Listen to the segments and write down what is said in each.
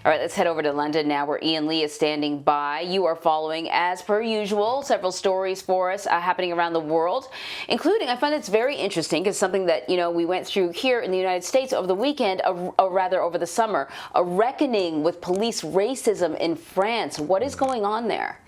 All right, let's head over to London now, where Ian Lee is standing by. You are following, as per usual, several stories for us happening around the world, including, I find it's very interesting, because something that, we went through here in the United States over the weekend, or rather over the summer, a reckoning with police racism in France. What is going on there?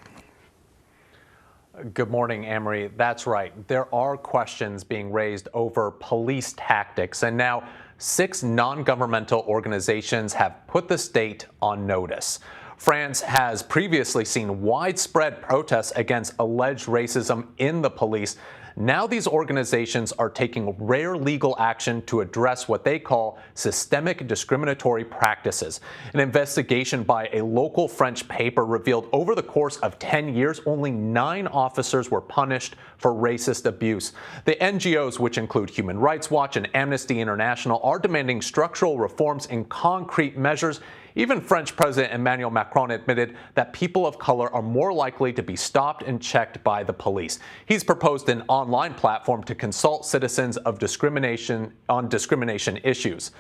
Good morning, Amory. That's right. There are questions being raised over police tactics, and now 6 non-governmental organizations have put the state on notice. France has previously seen widespread protests against alleged racism in the police. Now these organizations are taking rare legal action to address what they call systemic discriminatory practices. An investigation by a local French paper revealed over the course of 10 years, only 9 officers were punished for racist abuse. The NGOs, which include Human Rights Watch and Amnesty International, are demanding structural reforms and concrete measures. Even French President Emmanuel Macron admitted that people of color are more likely to be stopped and checked by the police. He's proposed an online platform to consult citizens on discrimination issues.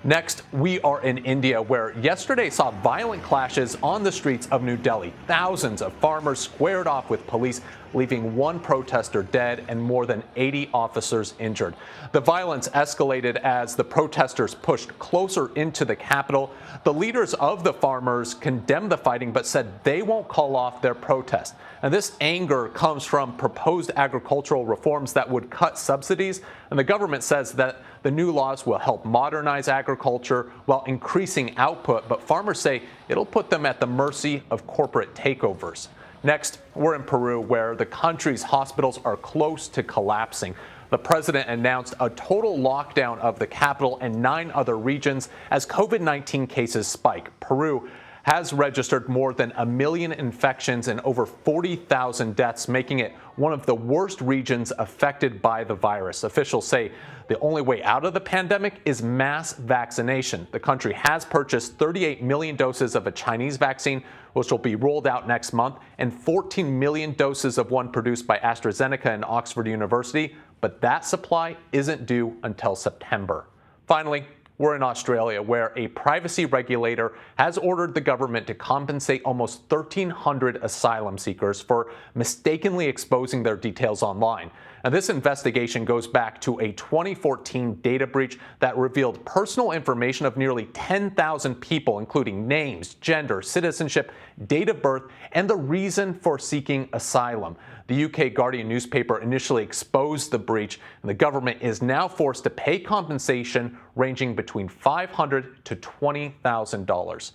Next, we are in India, where yesterday saw violent clashes on the streets of New Delhi. Thousands of farmers squared off with police, leaving 1 protester dead and more than 80 officers injured. The violence escalated as the protesters pushed closer into the capital. The leaders of the farmers condemned the fighting but said they won't call off their protest. And this anger comes from proposed agricultural reforms that would cut subsidies. And the government says that the new laws will help modernize agriculture while increasing output, but farmers say it'll put them at the mercy of corporate takeovers. Next, we're in Peru, where the country's hospitals are close to collapsing. The president announced a total lockdown of the capital and 9 other regions as COVID-19 cases spike. Peru has registered more than 1 million infections and over 40,000 deaths, making it one of the worst regions affected by the virus. Officials say the only way out of the pandemic is mass vaccination. The country has purchased 38 million doses of a Chinese vaccine, which will be rolled out next month, and 14 million doses of one produced by AstraZeneca and Oxford University, but that supply isn't due until September. Finally, we're in Australia, where a privacy regulator has ordered the government to compensate almost 1,300 asylum seekers for mistakenly exposing their details online. And this investigation goes back to a 2014 data breach that revealed personal information of nearly 10,000 people, including names, gender, citizenship, date of birth, and the reason for seeking asylum. The UK Guardian newspaper initially exposed the breach, and the government is now forced to pay compensation ranging between $500 to $20,000.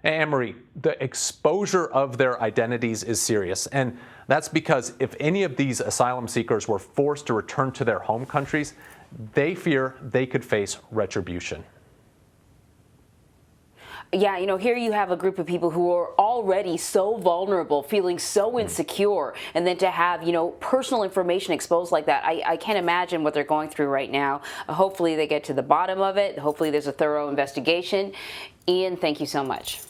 Amory, the exposure of their identities is serious, and that's because if any of these asylum seekers were forced to return to their home countries, they fear they could face retribution. Yeah, here you have a group of people who are already so vulnerable, feeling so insecure, and then to have, personal information exposed like that, I can't imagine what they're going through right now. Hopefully they get to the bottom of it. Hopefully there's a thorough investigation. Ian, thank you so much.